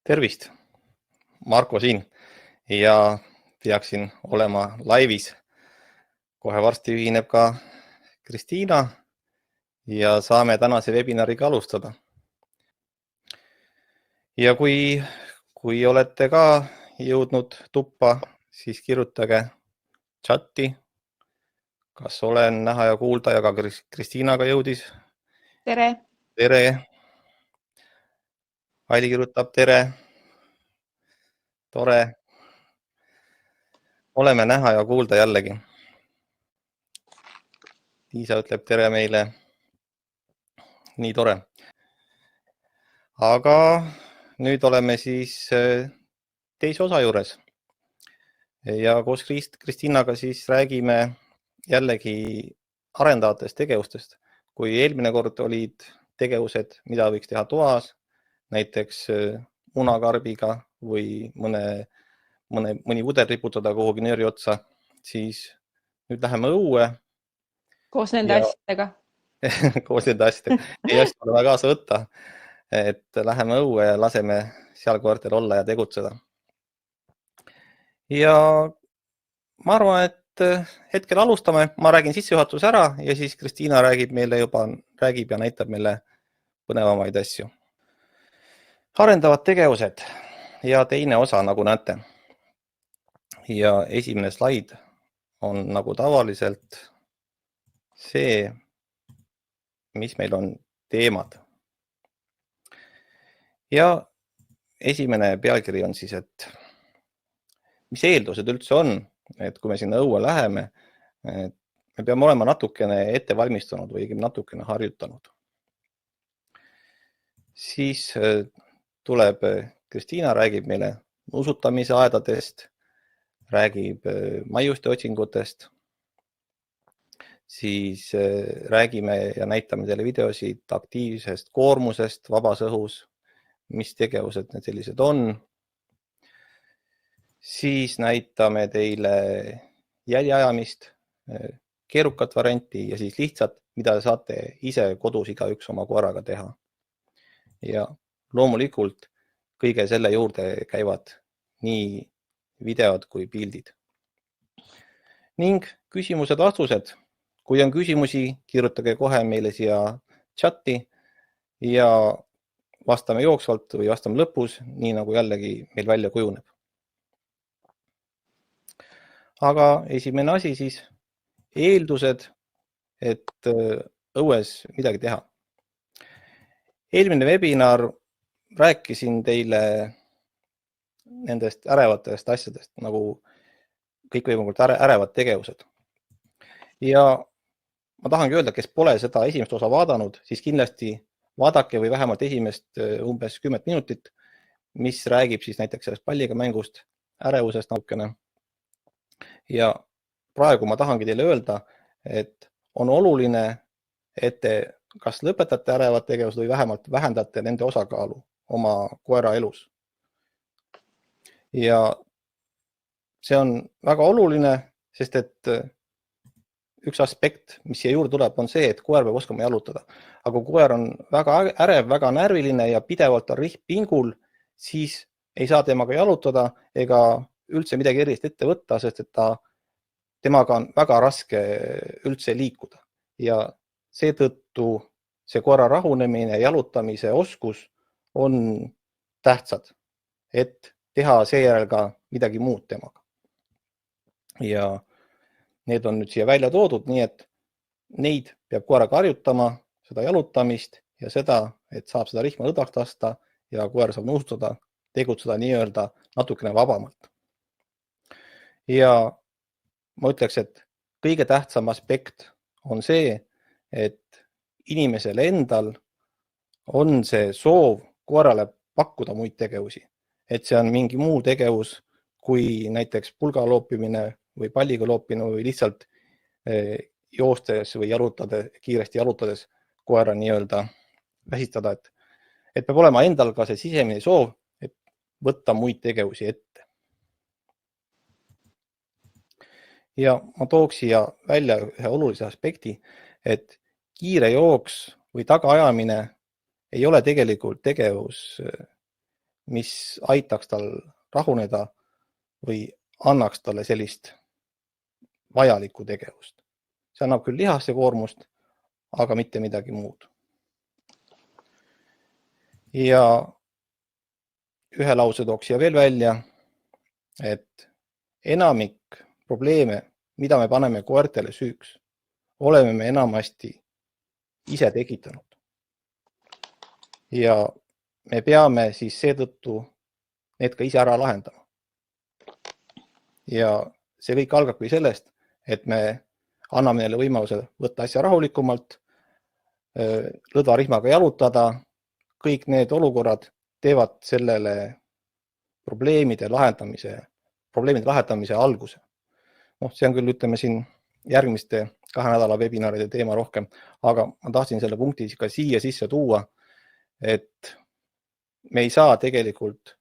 Tervist, Marko siin ja peaksin olema laivis. Kohe varsti ühineb ka Kristiina ja saame tänase webinariga alustada. Ja kui olete ka jõudnud tuppa, siis kirjutage chatti. Kas olen näha ja kuulda ja ka Kristiinaga jõudis? Tere! Tere! Aili kirjutab tere! Tore! Oleme näha ja kuulda jällegi. Liisa ütleb tere meile. Nii tore. Aga nüüd oleme siis teise osa juures. Ja koos Kristiinaga siis räägime jällegi arendavatest tegevustest. Kui eelmine kord olid tegevused, mida võiks teha toas, näiteks munakarbiga või mõni pudel riputada kuhugi nööri otsa, siis nüüd läheme õue. Koos nende asjadega. Koos nende asjadega. Ei asja ole kaasa võtta, et läheme õue ja laseme seal koertel olla ja tegutseda. Ja ma arvan, et hetkel alustame. Ma räägin sissejuhatuse ära ja siis Kristiina räägib ja näitab meile põnevamaid asju. Arendavad tegevused ja teine osa, nagu näete. Ja esimene slaid on nagu tavaliselt see, mis meil on teemad. Ja esimene pealkiri on siis, et mis eeldused üldse on, et kui me sinna õue läheme, me peame olema natukene ette valmistunud või natukene harjutanud. Siis tuleb Kristiina, räägib meile nusutamise aedadest, räägib maiuste otsingutest, siis räägime ja näitame teile videosid aktiivsest koormusest vabas õhus, mis tegevused need sellised on. Siis näitame teile jäljeajamist, keerukat varianti ja siis lihtsalt, mida saate ise kodus igaüks oma koeraga teha. Ja loomulikult kõige selle juurde käivad nii videod kui pildid. Ning küsimused-vastused. Kui on küsimusi, kirjutage kohe meile siia chatti ja vastame jooksvalt või vastame lõpus, nii nagu jällegi meil välja kujuneb. Aga esimene asi siis eeldused, et õues midagi teha. Eelmine webinar rääkisin teile nendest ärevatest asjadest, nagu kõikvõimalikult ärevad tegevused. Ja ma tahangi öelda, kes pole seda esimest osa vaadanud, siis kindlasti vaadake või vähemalt esimest umbes 10 minutit, mis räägib siis näiteks sellest palliga mängust, ärevusest natukene. Ja praegu ma tahangi teile öelda, et on oluline, et te kas lõpetate ärevad tegevused või vähemalt vähendate nende osakaalu oma koera elus. Ja see on väga oluline, sest et üks aspekt, mis siia juurde tuleb, on see, et koer peab oskama jalutada. Aga kui koer on väga ärev, väga närviline ja pidevalt on rihtpingul, siis ei saa temaga jalutada ega üldse midagi erilist ette võtta, sest et temaga on väga raske üldse liikuda. Ja seetõttu see koera rahunemine ja jalutamise oskus on tähtsad, et teha seejärel ka midagi muud temaga. Ja need on nüüd siia välja toodud, nii et neid peab koeraga harjutama, seda jalutamist ja seda, et saab seda rihma lõdvaks lasta ja koer saab nuusutada, tegutseda nii-öelda natukene vabamalt. Ja ma ütleks, et kõige tähtsam aspekt on see, et inimesel endal on see soov koerale pakkuda muid tegevusi. Et see on mingi muu tegevus, kui näiteks pulga loopimine või palliga loopimine või lihtsalt joostes või kiiresti jalutades koera nii-öelda väsitada. Et peab olema endal ka see sisemine soov, et võtta muid tegevusi ette. Ja ma tooks siia välja ühe olulise aspekti, et kiire jooks või tagaajamine ei ole tegelikult tegevus, mis aitaks tal rahuneda või annaks talle sellist vajalikku tegevust. See annab küll lihaste koormust, aga mitte midagi muud. Ja ühe lause tooks siia veel välja, et enamik probleeme, mida me paneme koertele süüks, oleme me enamasti ise tekitanud. Ja me peame siis seetõttu need ka ise ära lahendama. Ja see kõik algabki sellest, et me anname neile võimaluse võtta asja rahulikumalt, lõdvarihmaga jalutada. Kõik need olukorrad teevad sellele probleemide lahendamise alguse. See on küll, ütleme siin järgmiste 2 nädala webinaride teema rohkem, aga ma tahtsin selle punkti ka siia sisse tuua, et me ei saa tegelikult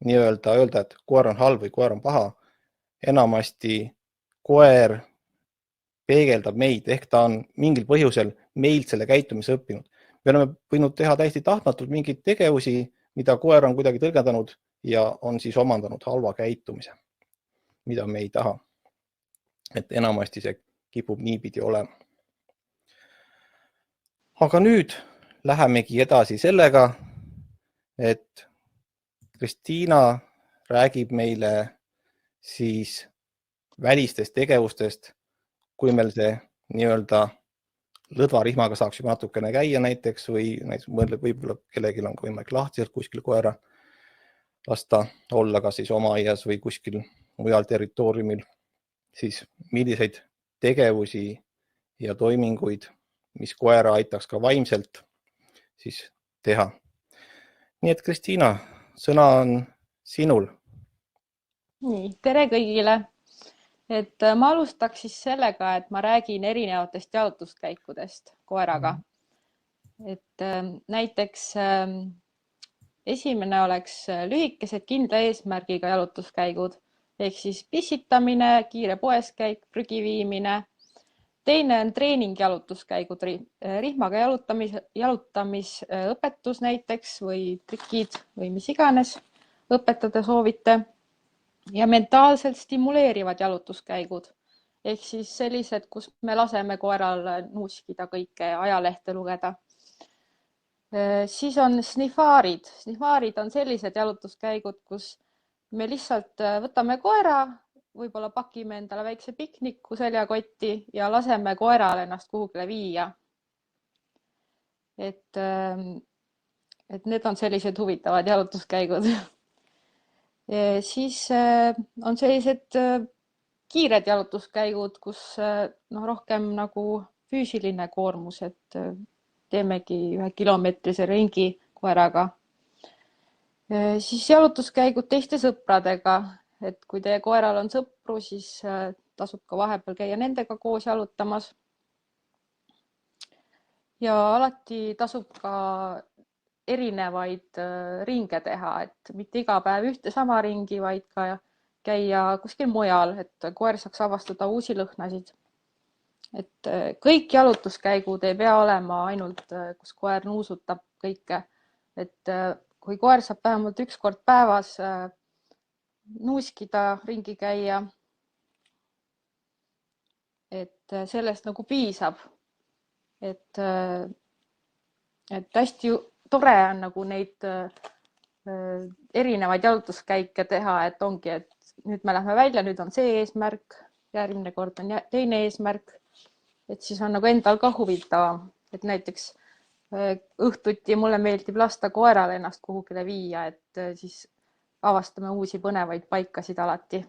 öelda, et koer on halb või koer on paha. Enamasti koer peegeldab meid, ehk ta on mingil põhjusel meilt selle käitumise õppinud. Me oleme võinud teha täiesti tahtmatult mingeid tegevusi, mida koer on kuidagi tõlgendanud ja on siis omandanud halva käitumise, mida me ei taha. Et enamasti see kipub niipidi olema. Aga nüüd lähemegi edasi sellega, et Kristiina räägib meile siis välistest tegevustest, kui meil see lõdvarihmaga saaks juba natukene käia näiteks või võib-olla kellelgi on ka võimalik lahtiselt kuskil koera lasta olla, kas siis oma aias või kuskil mujal territooriumil, siis milliseid tegevusi ja toiminguid, mis koera aitaks ka vaimselt siis teha. Nii et Kristiina, sõna on sinul. Nii, tere kõigile. Et ma alustaks siis sellega, et ma räägin erinevatest jalutuskäikudest koeraga. Et näiteks esimene oleks lühikesed kindla eesmärgiga jalutuskäigud, ehk siis pissitamine, kiire poeskäik, prügi viimine. Teine on treeningjalutuskäigud, rihmaga jalutamisõpetus näiteks või trikid või mis iganes õpetada soovite. Ja mentaalselt stimuleerivad jalutuskäigud, ehk siis sellised, kus me laseme koeral nuuskida kõike ja ajalehte lugeda. Siis on snifaarid. Snifaarid on sellised jalutuskäigud, kus me lihtsalt võtame koera, võib-olla pakime endale väikse pikniku seljakotti ja laseme koeral ennast kuhugile viia. Et need on sellised huvitavad jalutuskäigud. Siis on sellised kiired jalutuskäigud, kus rohkem nagu füüsiline koormus, et teemegi 1 kilomeetrise ringi koeraga. Siis jalutuskäigud teiste sõpradega, et kui teie koeral on sõpru, siis tasub ka vahepeal käia nendega koos jalutamas. Ja alati tasub ka erinevaid ringe teha, et mitte iga päev ühte sama ringi, vaid ka käia kuskil mujal, et koer saaks avastada uusi lõhnasid. Et kõik jalutuskäigud ei pea olema ainult, kus koer nuusutab kõike. Et kui koer saab vähemalt 1 kord päevas nuuskida, ringi käia, et sellest nagu piisab. Et hästi tore on nagu neid erinevaid jalutuskäike teha, et ongi, et nüüd me lähme välja, nüüd on see eesmärk, järgmine kord on teine eesmärk, et siis on nagu endal ka huvitavam, et näiteks õhtuti mulle meeldib lasta koeral ennast kuhugile viia, et siis avastame uusi põnevaid paikasid alati.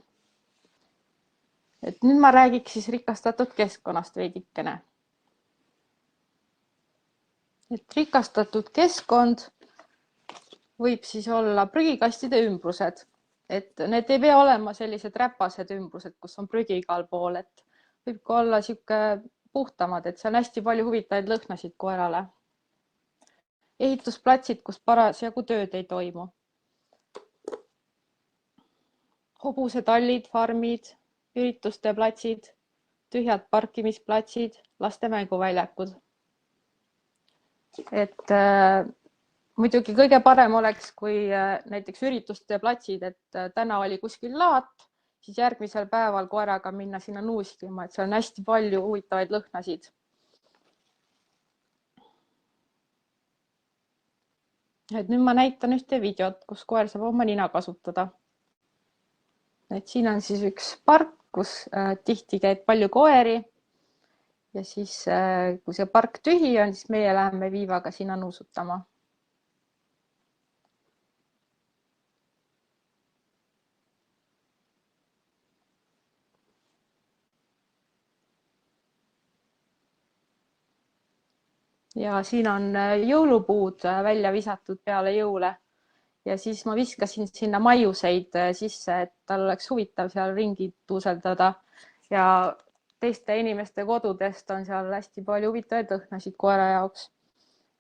Et nüüd ma räägiks siis rikastatud keskkonnast veidikene. Et rikastatud keskkond võib siis olla prügikastide ümbrused, et need ei pea olema sellised räpased ümbrused, kus on prügi igal pool, et võib ka olla sihuke puhtamad, et see on hästi palju huvitavaid lõhnasid koerale. Ehitusplatsid, kus parasjagu tööd ei toimu. Hobusetallid, farmid, ürituste platsid, tühjad parkimisplatsid, laste mänguväljakud. Et muidugi kõige parem oleks, kui näiteks ürituste platsid, et täna oli kuskil laat, siis järgmisel päeval koeraga minna sinna nuuskima, et seal on hästi palju huvitavaid lõhnasid. Et nüüd ma näitan ühte videot, kus koer saab oma nina kasutada. Et siin on siis üks park, kus tihti käib palju koeri ja siis kui see park tühi on, siis meie läheme Viivaga sinna nuusutama. Ja siin on jõulupuud välja visatud peale jõule ja siis ma viskasin sinna maiuseid sisse, et tal oleks huvitav seal ringi tuuseldada ja teiste inimeste kodudest on seal hästi palju huvitavaid lõhnasid koera jaoks.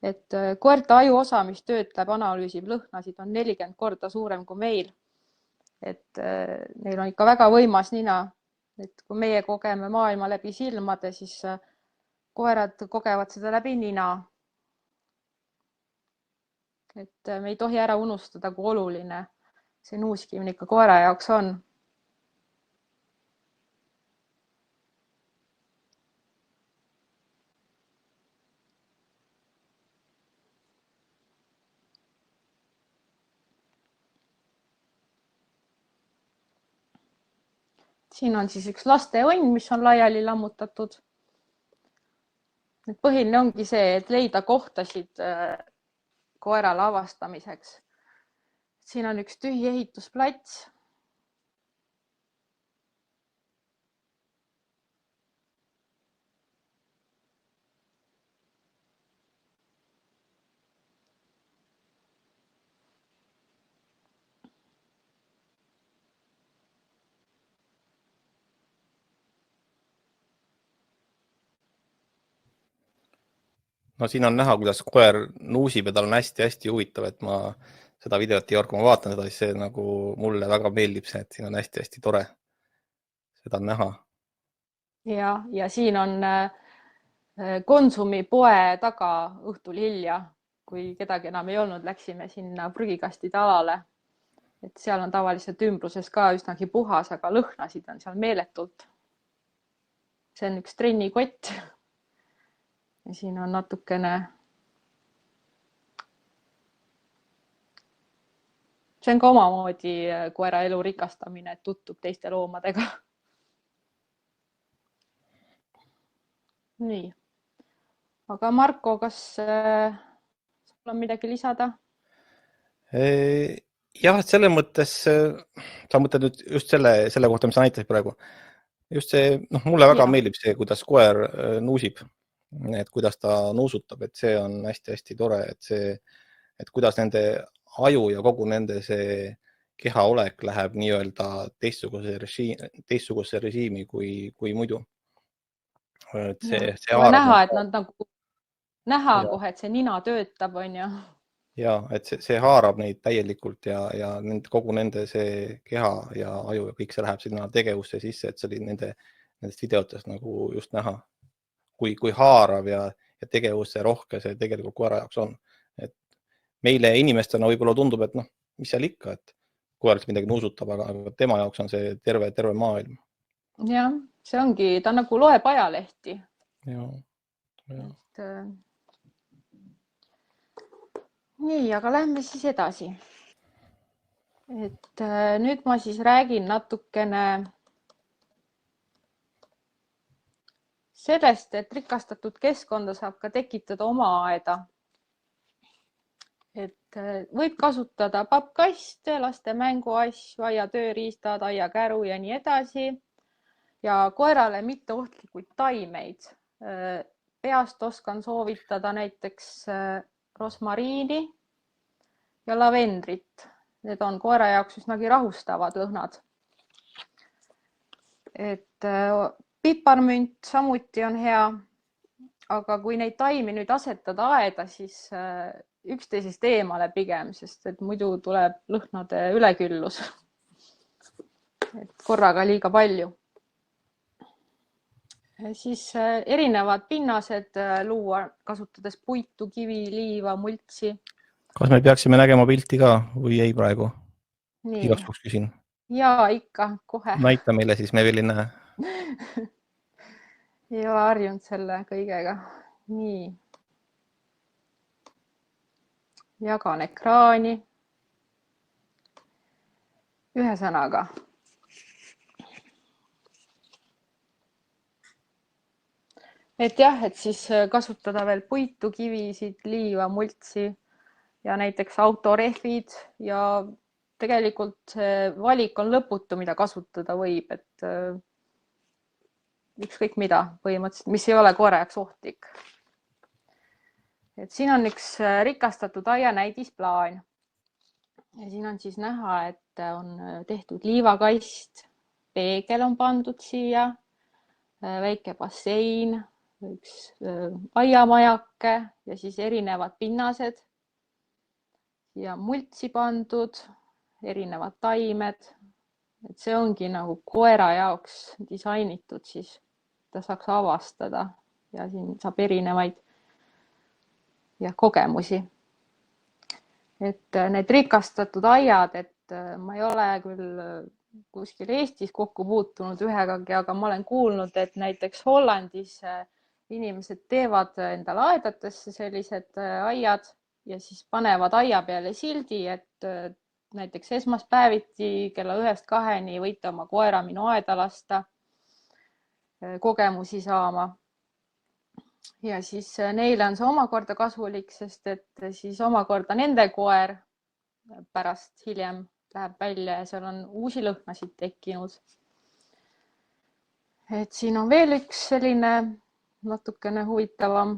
Et koerte ajuosa, mis töötleb, analüüsib lõhnasid, on 40 korda suurem kui meil. Et neil on ikka väga võimas nina. Et kui meie kogeme maailma läbi silmade, siis koerad kogevad seda läbi nina. Et me ei tohi ära unustada, kui oluline see nuuskimine ikka koera jaoks on. Siin on siis üks lasteõnn, mis on laiali lammutatud. Põhiline ongi see, et leida kohtasid koerale avastamiseks. Siin on üks tühi ehitusplats. No siin on näha, kuidas koer nuusib ja tal on hästi-hästi huvitav, et ma seda videot ei orka, ma vaatan seda, siis see nagu mulle väga meeldib see, et siin on hästi-hästi tore seda näha. Ja siin on Konsumi poe taga õhtul hilja, kui kedagi enam ei olnud, läksime sinna prügikastide alale. Et seal on tavaliselt ümbruses ka üsnagi puhas, aga lõhnasid on seal meeletult. See on üks trennikott. Ja siin on natukene. See on ka omamoodi koera elu rikastamine, et tuttub teiste loomadega. Nii. Aga Marko, kas sul on midagi lisada? Jah, selles mõttes, sa mõtled nüüd just selle kohta, mis sa näitasid praegu. Just see, mulle väga meeldib see, kuidas koer nuusib, et kuidas ta nuusutab, et see on hästi-hästi tore, et kuidas nende aju ja kogu nende see kehaolek läheb nii-öelda teistsuguse režiimi kui muidu. Näha, et nad nagu näha kohe, et see nina töötab, on ju. Ja, et see haarab neid täielikult ja kogu nende see keha ja aju ja kõik see läheb sinna tegevusse sisse, et see oli nendest videotest nagu just näha, kui haarav ja tegevusse rohke see tegelikult koera jaoks on. Et meile inimestena võib-olla tundub, et mis seal ikka, et koer midagi nuusutab, aga tema jaoks on see terve maailm. Jah, see ongi, ta nagu loeb ajalehti. Ja. Nii, aga lähme siis edasi. Et nüüd ma siis räägin natukene sellest, et rikastatud keskkonda saab ka tekitada oma aeda. Et võib kasutada pappkaste, laste mänguasju, aia tööriistad, aia käru ja nii edasi. Ja koerale mitte ohtlikuid taimeid. Peast oskan soovitada näiteks rosmariini ja lavendrit. Need on koera jaoks üsnagi rahustavad lõhnad. Et piparmünt samuti on hea, aga kui neid taimi nüüd asetada aeda, siis üksteisest eemale pigem, sest et muidu tuleb lõhnade üleküllus. Et korraga liiga palju. Siis erinevad pinnased luua, kasutades puitu, kivi, liiva, multsi. Kas me peaksime nägema pilti ka või ei praegu? Nii. Igaks juhuks küsin. Jaa, ikka, kohe. Näita meile siis, me veel ei näe. Ei ole harjunud selle kõigega. Nii. Jagan ekraani. Ühesõnaga. Et jah, et siis kasutada veel puitu, kivisid, liiva, multsi ja näiteks autorehvid ja tegelikult see valik on lõputu, mida kasutada võib, et ükskõik mida põhimõtteliselt, mis ei ole koera jaoks ohtlik. Et siin on üks rikastatud aia näidisplaan. Ja siin on siis näha, et on tehtud liivakast, peegel on pandud siia, väike bassein, üks aiamajake ja siis erinevad pinnased ja multsi pandud, erinevad taimed. Et see ongi nagu koera jaoks disainitud, siis ta saaks avastada ja siin saab erinevaid kogemusi. Et need rikastatud aiad, et ma ei ole küll kuskil Eestis kokku puutunud ühegagi, aga ma olen kuulnud, et näiteks Hollandis inimesed teevad endale aedatesse sellised aiad ja siis panevad aia peale sildi, et näiteks esmaspäeviti kella 1-2 võite oma koera minu aeda lasta kogemusi saama. Ja siis neile on see omakorda kasulik, sest et siis omakorda nende koer pärast hiljem läheb välja ja seal on uusi lõhnasid tekkinud. Et siin on veel üks selline natukene huvitavam,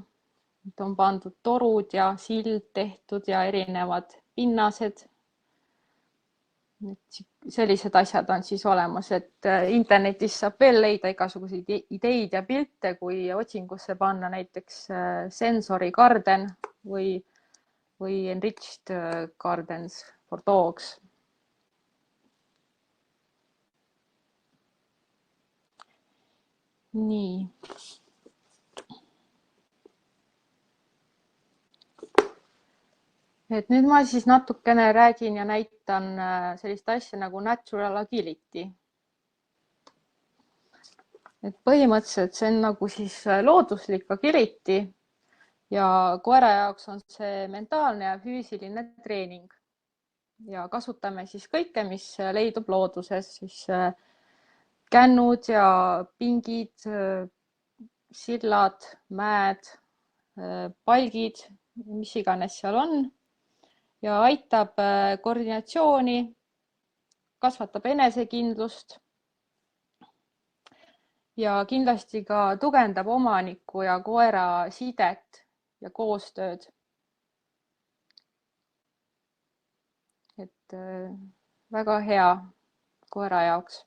et on pandud torud ja sild tehtud ja erinevad pinnased. Sellised asjad on siis olemas, et internetis saab veel leida igasuguseid ideid ja pilte, kui otsingusse panna näiteks sensory garden või enriched gardens for dogs. Nii. Et nüüd ma siis natukene räägin ja näitan sellist asja nagu natural agility. Et põhimõtteliselt see on nagu siis looduslik agility ja koera jaoks on see mentaalne ja füüsiline treening. Ja kasutame siis kõike, mis leidub looduses, siis kännud ja pingid, sillad, mäed, palgid, mis iganes seal on. Ja aitab koordinatsiooni, kasvatab enesekindlust ja kindlasti ka tugevdab omaniku ja koera sidet ja koostööd. Et väga hea koera jaoks.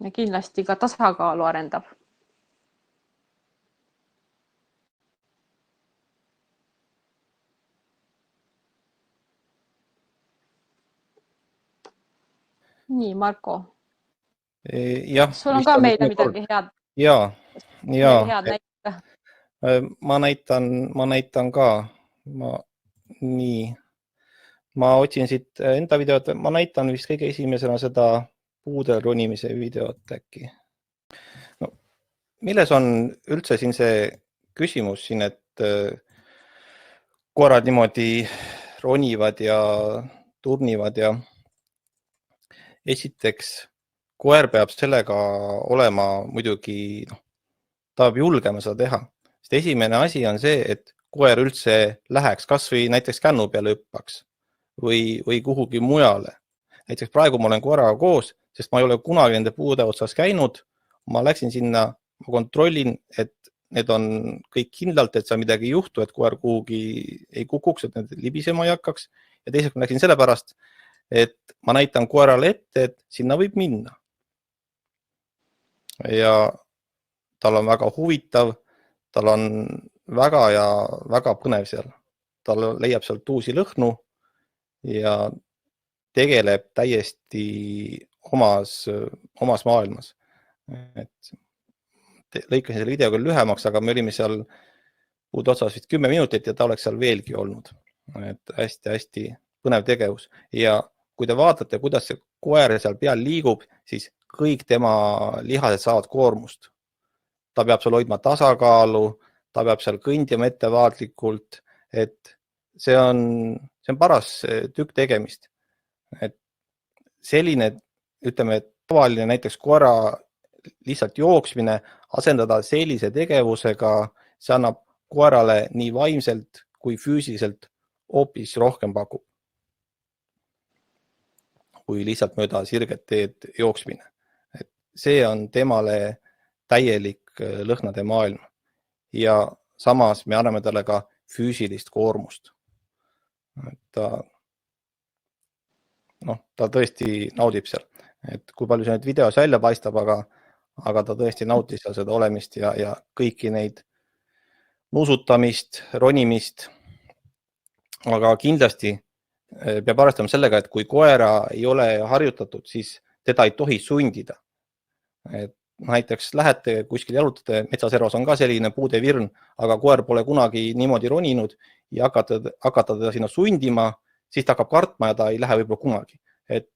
Ja kindlasti ka tasakaalu arendab. Nii, Marko. Jah, sul on ka meile midagi head? Jaa. Head näita. Ma näitan ka. Nii. Ma otsin siit enda videot. Ma näitan vist kõige esimesena seda puudel ronimise videot äkki. No, milles on üldse siin see küsimus siin, et koerad niimoodi ronivad ja turnivad ja esiteks koer peab sellega olema muidugi, ta peab julgema seda teha. Sest esimene asi on see, et koer üldse läheks kas või näiteks kännu peale hüppaks või kuhugi mujale. Näiteks praegu ma olen koeraga koos, sest ma ei ole kunagi nende puude otsas käinud. Ma läksin sinna, ma kontrollin, et need on kõik kindlalt, et seal midagi ei juhtu, et koer kuhugi ei kukuks, et need libisema ei hakkaks. ja teiseks ma läksin sellepärast, et ma näitan koerale ette, et sinna võib minna. Ja tal on väga huvitav, tal on väga põnev seal. Tal leiab sealt uusi lõhnu ja tegeleb täiesti omas maailmas. Lõikasin selle video küll lühemaks, aga me olime seal puud otsas vist 10 minutit ja ta oleks seal veelgi olnud. Et hästi põnev tegevus. Ja kui te vaatate, kuidas see koer seal peal liigub, siis kõik tema lihased saavad koormust. Ta peab seal hoidma tasakaalu, ta peab seal kõndima ettevaatlikult, et see on paras tükk tegemist. Et selline, ütleme, tavaline näiteks koera lihtsalt jooksmine, asendada sellise tegevusega, see annab koerale nii vaimselt kui füüsiliselt hoopis rohkem pakub, kui lihtsalt mööda sirget teed jooksmine. Et see on temale täielik lõhnade maailm ja samas me anname talle ka füüsilist koormust. Ta tõesti naudib seal, et kui palju see nüüd videos välja paistab, aga ta tõesti nautis seal seda olemist ja kõiki neid nuusutamist, ronimist. Aga kindlasti peab arvestama sellega, et kui koera ei ole harjutatud, siis teda ei tohi sundida. Et näiteks lähete kuskil jalutate, metsaservas on ka selline puudevirn, aga koer pole kunagi niimoodi roninud ja hakata teda sinna sundima, siis ta hakkab kartma ja ta ei lähe võib-olla kunagi. Et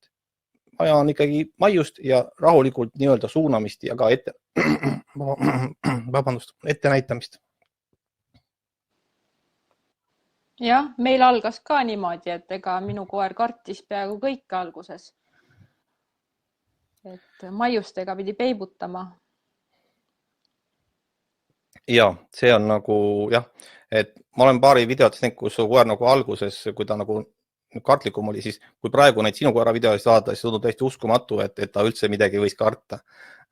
vaja on ikkagi maiust ja rahulikult nii-öelda suunamist ja ka ette näitamist. Jah, meil algas ka niimoodi, et ega minu koer kartis peaaegu kõike alguses. Et maiustega pidi peibutama. Ja, see on nagu jah, et ma olen paari videot näinud, kus koer nagu alguses, kui ta nagu kartlikum oli, siis kui praegu neid sinu koera videoid vaadata, siis tundub täiesti uskumatu, et ta üldse midagi võis karta.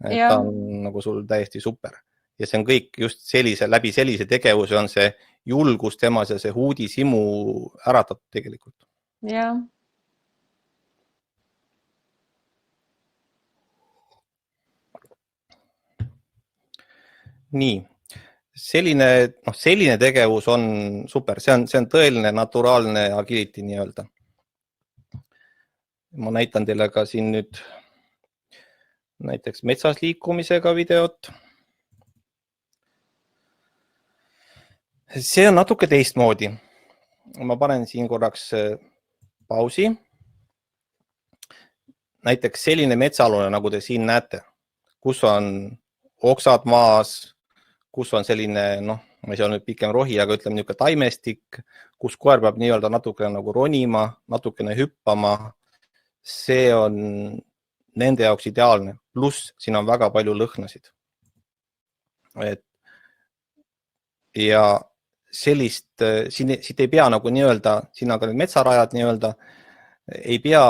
Et ta on nagu sul täiesti super. Ja see on kõik just läbi sellise tegevuse on see julgus temas ja see huudisimu äratab tegelikult. Jah. Nii, selline tegevus on super, see on tõeline naturaalne agility nii-öelda. Ma näitan teile ka siin nüüd näiteks metsas liikumisega videot. See on natuke teistmoodi. Ma panen siin korraks pausi. Näiteks selline metsaalune, nagu te siin näete, kus on oksad maas, kus on selline, ma ei saa nüüd pikem rohi, aga ütleme niisugune taimestik, kus koer peab nii-öelda natukene nagu ronima, natukene hüppama. See on nende jaoks ideaalne. Pluss siin on väga palju lõhnasid. Ja sellist, siit ei pea nagu nii-öelda, siin on ka need metsarajad nii-öelda, ei pea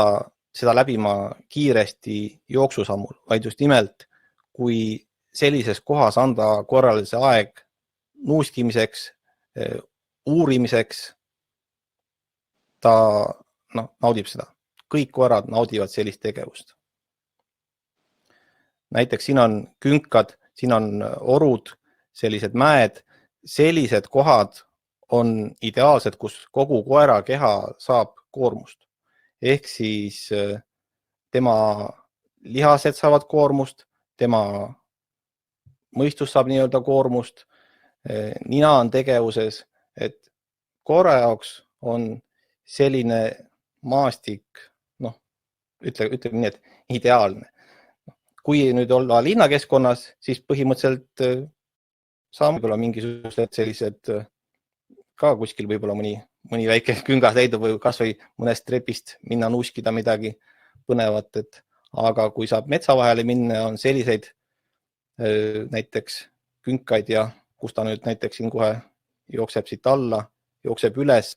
seda läbima kiiresti jooksusammul, vaid just nimelt, kui sellises kohas anda koerale see aeg nuuskimiseks, uurimiseks, ta naudib seda. Kõik koerad naudivad sellist tegevust. Näiteks siin on künkad, siin on orud, sellised mäed, sellised kohad on ideaalsed, kus kogu koera keha saab koormust. Ehk siis tema lihased saavad koormust, tema mõistus saab nii-öelda koormust, nina on tegevuses, et koera jaoks on selline maastik, ütleme nii, et ideaalne. Kui nüüd olla linnakeskkonnas, siis põhimõtteliselt saame võib-olla mingisugused sellised ka kuskil võib-olla mõni väike küngas leidub või kas või mõnest trepist minna nuuskida midagi põnevat, aga kui saab metsa vahele minna, on selliseid näiteks künkaid ja kus ta nüüd näiteks siin kohe jookseb siit alla, jookseb üles.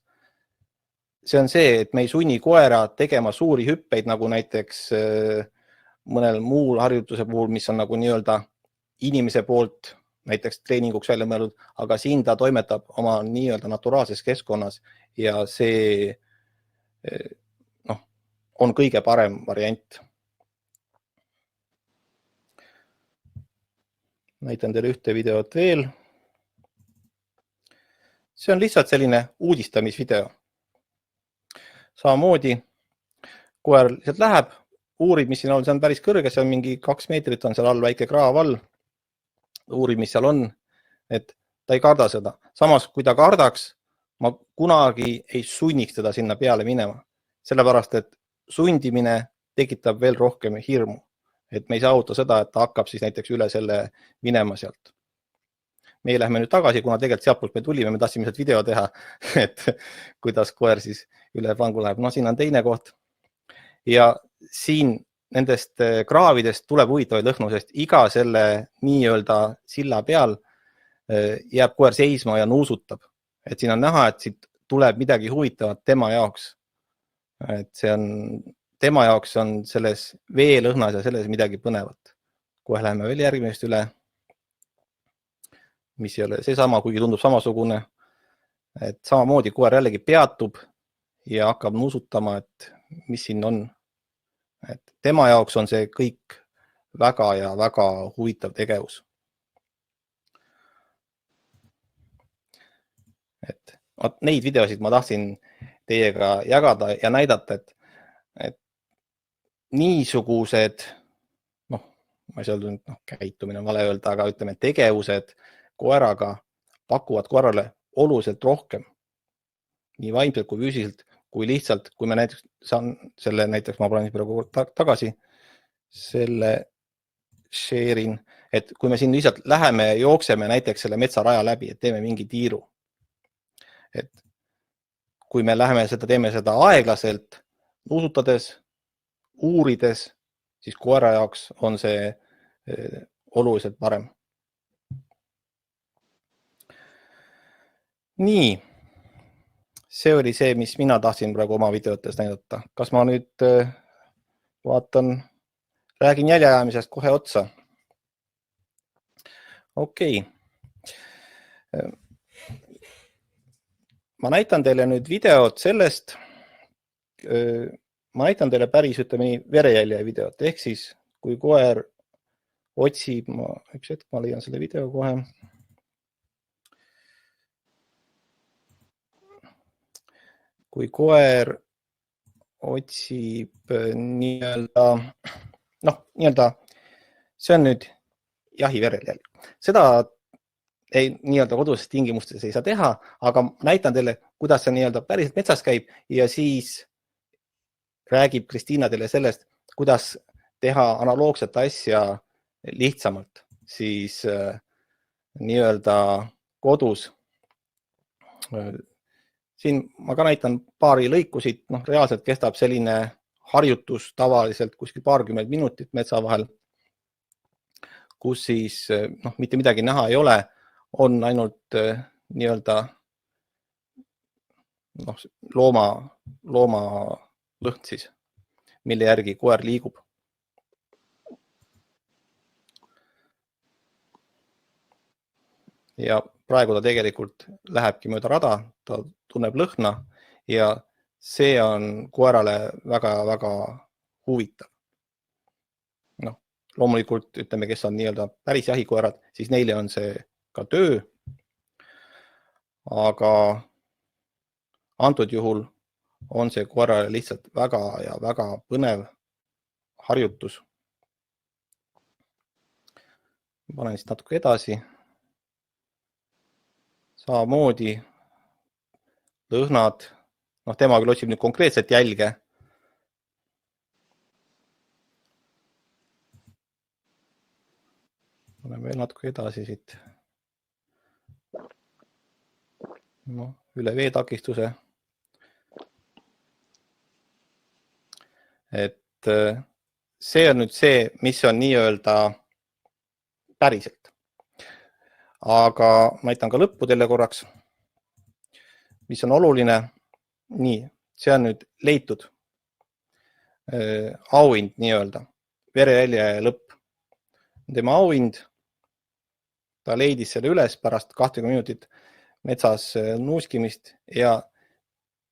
See on see, et me ei sunni koera tegema suuri hüppeid nagu näiteks mõnel muul harjutuse puhul, mis on nagu nii-öelda inimese poolt näiteks treeninguks välja mõeldud, aga siin ta toimetab oma nii-öelda naturaalses keskkonnas ja see on kõige parem variant. Näitan teile ühte videot veel. See on lihtsalt selline uudistamisvideo. Samamoodi koer lihtsalt läheb, uurib, mis siin on, see on päris kõrge, see on mingi 2 meetrit on seal all, väike kraav all. Uurib, mis seal on, et ta ei karda seda. Samas, kui ta kardaks, ma kunagi ei sunniks teda sinna peale minema. Sellepärast, et sundimine tekitab veel rohkem hirmu. Et me ei saavuta seda, et ta hakkab siis näiteks üle selle minema sealt. Me lähme nüüd tagasi, kuna tegelikult sealt me tulime, me tahtsime sealt video teha, et kuidas koer siis üle pangu läheb. No siin on teine koht. Ja siin nendest kraavidest tuleb huvitavaid lõhnu, sest iga selle nii-öelda silla peal jääb koer seisma ja nuusutab. Et siin on näha, et siit tuleb midagi huvitavat tema jaoks. Et see on, tema jaoks on selles veelõhnas ja selles midagi põnevat. Kohe läheme veel järgmisest üle, mis ei ole seesama, kuigi tundub samasugune. Et samamoodi koer jällegi peatub ja hakkab nuusutama, et mis siin on. Et tema jaoks on see kõik väga ja väga huvitav tegevus. Et neid videosid ma tahtsin teiega jagada ja näidata, et niisugused, ma ei saa öelda, käitumine on vale öelda, aga ütleme, tegevused koeraga pakuvad koerale oluliselt rohkem. Nii vaimselt kui füüsiliselt, kui lihtsalt, kui me näiteks saan selle, näiteks ma panen praegu tagasi, selle share'in, et kui me siin lihtsalt läheme ja jookseme näiteks selle metsaraja läbi, et teeme mingi tiiru. Et kui me läheme teeme seda aeglaselt, nuusutades, uurides, siis koera jaoks on see oluliselt parem. Nii, see oli see, mis mina tahtsin praegu oma videotes näidata. Kas ma nüüd vaatan, räägin jäljeajamisest kohe otsa? Okei. Ma näitan teile nüüd videot sellest, ma näitan teile päris, ütleme nii, verejälje videot, ehk siis kui koer otsib, üks hetk, ma leian selle video kohe. Kui koer otsib nii-öelda, see on nüüd jahi verejälg. Seda nii-öelda koduses tingimustes ei saa teha, aga näitan teile, kuidas see nii-öelda päriselt metsas käib ja siis räägib Kristiina teile sellest, kuidas teha analoogset asja lihtsamalt, siis nii-öelda kodus. Siin ma ka näitan paari lõikusid, reaalselt kestab selline harjutus tavaliselt kuskil paarkümmend minutit metsa vahel, kus siis mitte midagi näha ei ole, on ainult nii-öelda looma lõhn siis, mille järgi koer liigub. Ja praegu ta tegelikult lähebki mööda rada, ta tunneb lõhna ja see on koerale väga-väga huvitav. Loomulikult ütleme, kes on nii-öelda päris jahikoerad, siis neile on see ka töö. Aga antud juhul on see koerale lihtsalt väga ja väga põnev harjutus. Panen siit natuke edasi. Samamoodi lõhnad, tema küll otsib nüüd konkreetselt jälge. Panen veel natuke edasi siit. Üle veetakistuse. Et see on nüüd see, mis on nii-öelda päriselt. Aga näitan ka lõppu teile korraks, mis on oluline. Nii, see on nüüd leitud auhind nii-öelda, verejälje lõpp. Tema auhind, ta leidis selle üles pärast 20 minutit metsas nuuskimist ja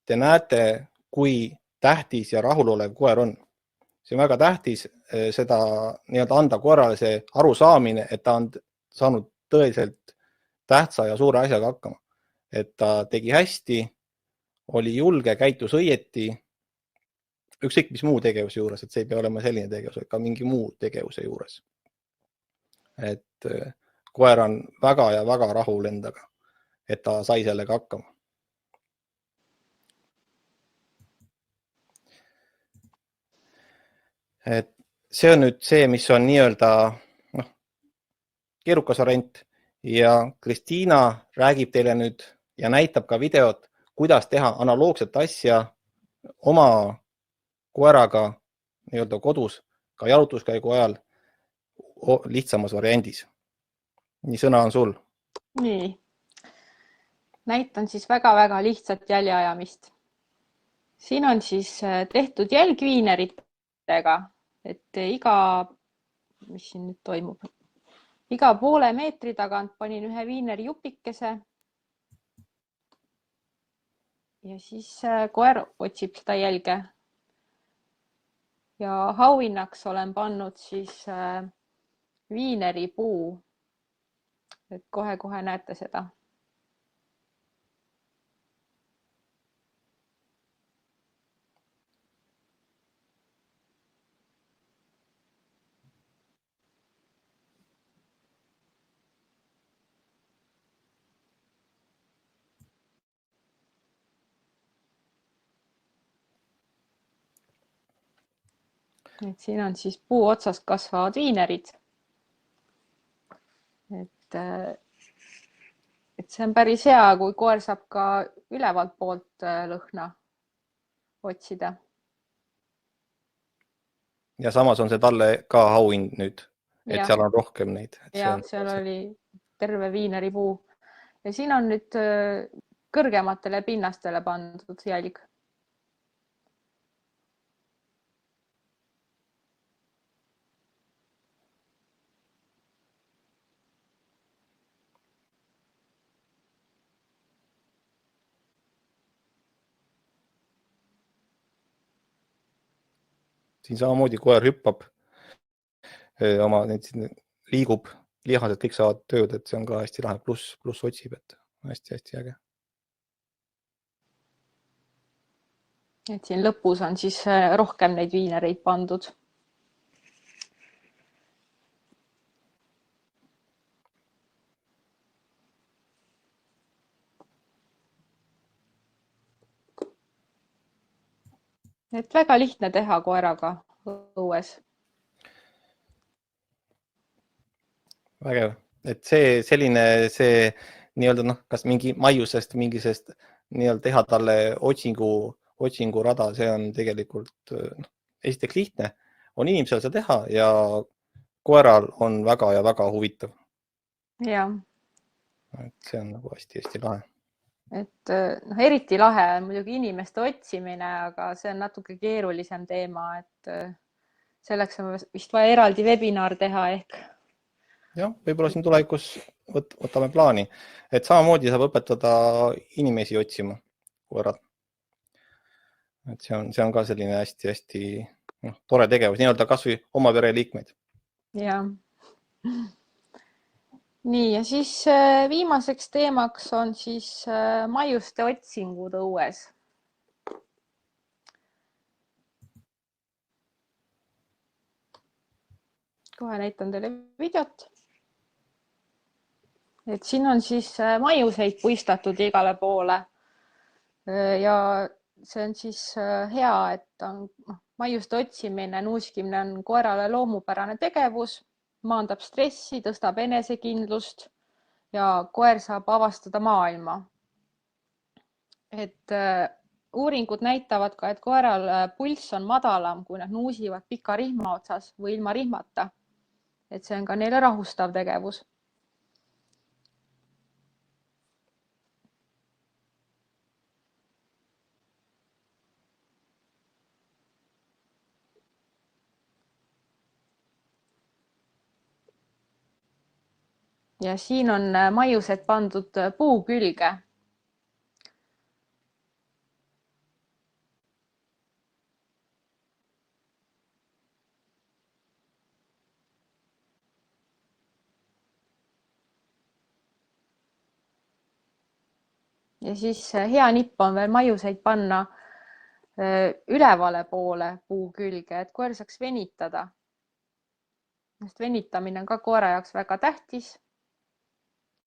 te näete, kui tähtis ja rahulolev koer on. See on väga tähtis seda nii-öelda anda koerale see arusaamine, et ta on saanud tõeliselt tähtsa ja suure asjaga hakkama. Et ta tegi hästi, oli julge, käitus õieti, ükskõik mis muu tegevuse juures, et see ei pea olema selline tegevus, ka mingi muu tegevuse juures. Et koer on väga ja väga rahul endaga, et ta sai sellega hakkama. Et see on nüüd see, mis on nii-öelda keerukas variant ja Kristiina räägib teile nüüd ja näitab ka videot, kuidas teha analoogset asja oma koeraga nii-öelda kodus, ka jalutuskäigu ajal lihtsamas variandis. Nii, sõna on sul. Nii. Näitan siis väga-väga lihtsat jäljeajamist. Siin on siis tehtud jälgviineritega, et mis siin nüüd toimub? Iga poole meetri tagant panin ühe viineri jupikese. Ja siis koer otsib seda jälge. Ja hauhinnaks olen pannud siis viineripuu. Et kohe-kohe näete seda. Et siin on siis puu otsast kasvavad viinerid. Et see on päris hea, kui koer saab ka ülevalt poolt lõhna otsida. Ja samas on see talle ka auhind nüüd, et Ja. seal on rohkem neid. Ja, seal oli terve viineripuu. Ja siin on nüüd kõrgematele pinnastele pandud jälg. Siin samamoodi koer hüppab, liigub, lihased kõik saavad tööd, et see on ka hästi lahe, pluss otsib, et hästi-hästi äge. Et siin lõpus on siis rohkem neid viinereid pandud. Et väga lihtne teha koeraga õues. Vägev, et selline nii-öelda kas mingi maiusest, mingisest nii-öelda teha talle otsingurada, see on tegelikult esiteks lihtne, on inimesel seda teha ja koeral on väga ja väga huvitav. Ja. Et see on nagu hästi-hästi lahe. Et eriti lahe on muidugi inimeste otsimine, aga see on natuke keerulisem teema, et selleks on vist vaja eraldi webinar teha ehk. Jah, võib-olla siin tulevikus võtame plaani, et samamoodi saab õpetada inimesi otsima koerad. Et see on ka selline hästi-hästi tore tegevus, nii-öelda kas või oma pereliikmeid. Ja. Nii, ja siis viimaseks teemaks on siis maiuste otsingud õues. Kohe näitan teile videot. Et siin on siis maiuseid puistatud igale poole. Ja see on siis hea, et maiuste otsimine, nuuskimine on koerale loomupärane tegevus. Maandab stressi, tõstab enesekindlust ja koer saab avastada maailma. Et uuringud näitavad ka, et koeral pulss on madalam, kui nad nuusivad pika rihma otsas või ilma rihmata. Et see on ka neile rahustav tegevus. Ja siin on maiused pandud puu külge. ja siis hea nipp on veel maiuseid panna ülevale poole puu külge, et koer saaks venitada. Sest venitamine on ka koera jaoks väga tähtis.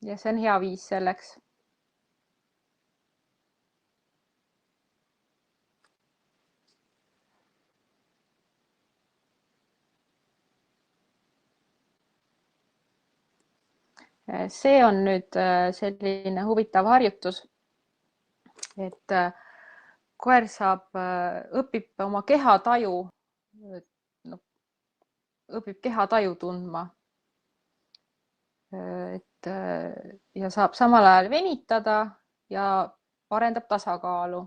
Ja see on hea viis selleks. See on nüüd selline huvitav harjutus, et koer õpib oma kehataju, õpib kehataju tundma. Ja saab samal ajal venitada ja parendab tasakaalu.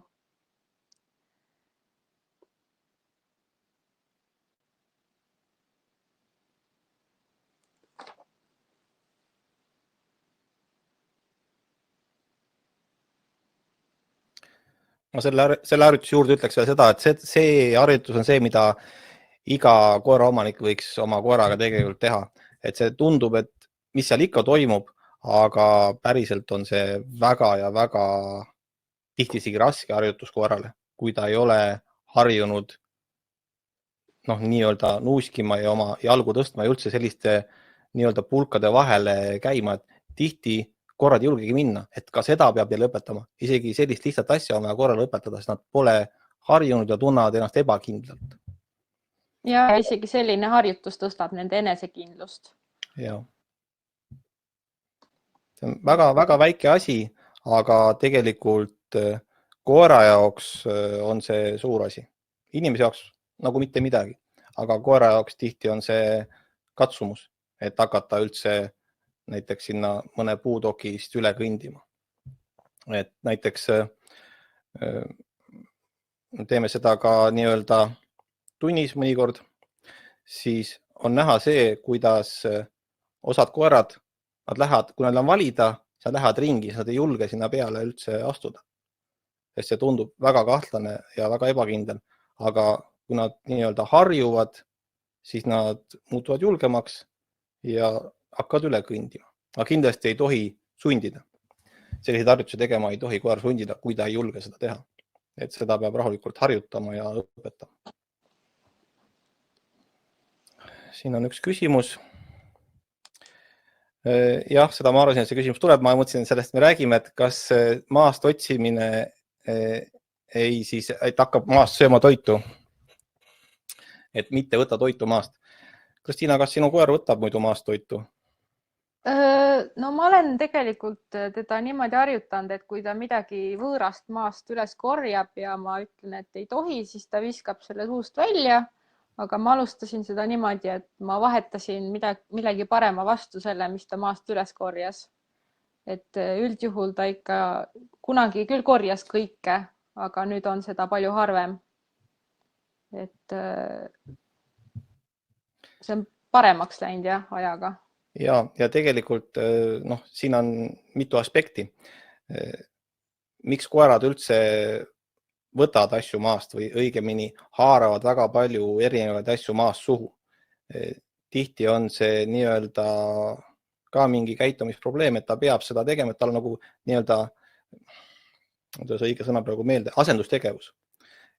Ma selle harjutuse juurde ütleks veel seda, et see harjutus on see, mida iga koeraomanik võiks oma koeraga tegelikult teha. Et see tundub, et mis seal ikka toimub, aga päriselt on see väga ja väga tihti isegi raske harjutus koerale, kui ta ei ole harjunud nii-öelda nuuskima ja oma jalgu tõstma ja üldse selliste nii-öelda pulkade vahele käima, et tihti korrad ei julgegi minna, et ka seda peab neil õpetama. Isegi sellist lihtsat asja on vaja korrale õpetada, sest nad pole harjunud ja tunnevad ennast ebakindlalt. Ja isegi selline harjutus tõstab nende enesekindlust. Ja. See on väga-väga väike asi, aga tegelikult koera jaoks on see suur asi. Inimese jaoks nagu mitte midagi, aga koera jaoks tihti on see katsumus, et hakata üldse näiteks sinna mõne puutokist üle kõndima. Et näiteks teeme seda ka nii-öelda tunnis mõnikord, siis on näha see, kuidas osad koerad, kui nad on valida, nad lähevad ringi, nad ei julge sinna peale üldse astuda. Sest see tundub väga kahtlane ja väga ebakindel, aga kui nad nii-öelda harjuvad, siis nad muutuvad julgemaks ja hakkavad üle kõndima. Aga kindlasti ei tohi sundida. Selliseid harjutusi tegema ei tohi koer sundida, kui ta ei julge seda teha. Et seda peab rahulikult harjutama ja õpetama. Siin on üks küsimus. Jah, seda ma arvasin, et see küsimus tuleb. Ma mõtlesin, et sellest me räägime, et kas maast otsimine et hakkab maast sööma toitu. Et mitte võtta toitu maast. Kristiina, kas sinu koer võtab muidu maast toitu? No ma olen tegelikult teda niimoodi harjutanud, et kui ta midagi võõrast maast üles korjab ja ma ütlen, et ei tohi, siis ta viskab selle suust välja. Aga ma alustasin seda niimoodi, et ma vahetasin millegi parema vastu selle, mis ta maast üles korjas. Et üldjuhul ta ikka kunagi küll korjas kõike, aga nüüd on seda palju harvem. Et see on paremaks läinud jah, ajaga. Ja tegelikult siin on mitu aspekti. Miks koerad üldse võtavad asju maast või õigemini haaravad väga palju erinevaid asju maast suhu. Tihti on see nii-öelda ka mingi käitumisprobleem, et ta peab seda tegema, et tal on nagu nii-öelda, see õige sõna praegu meelde, asendustegevus.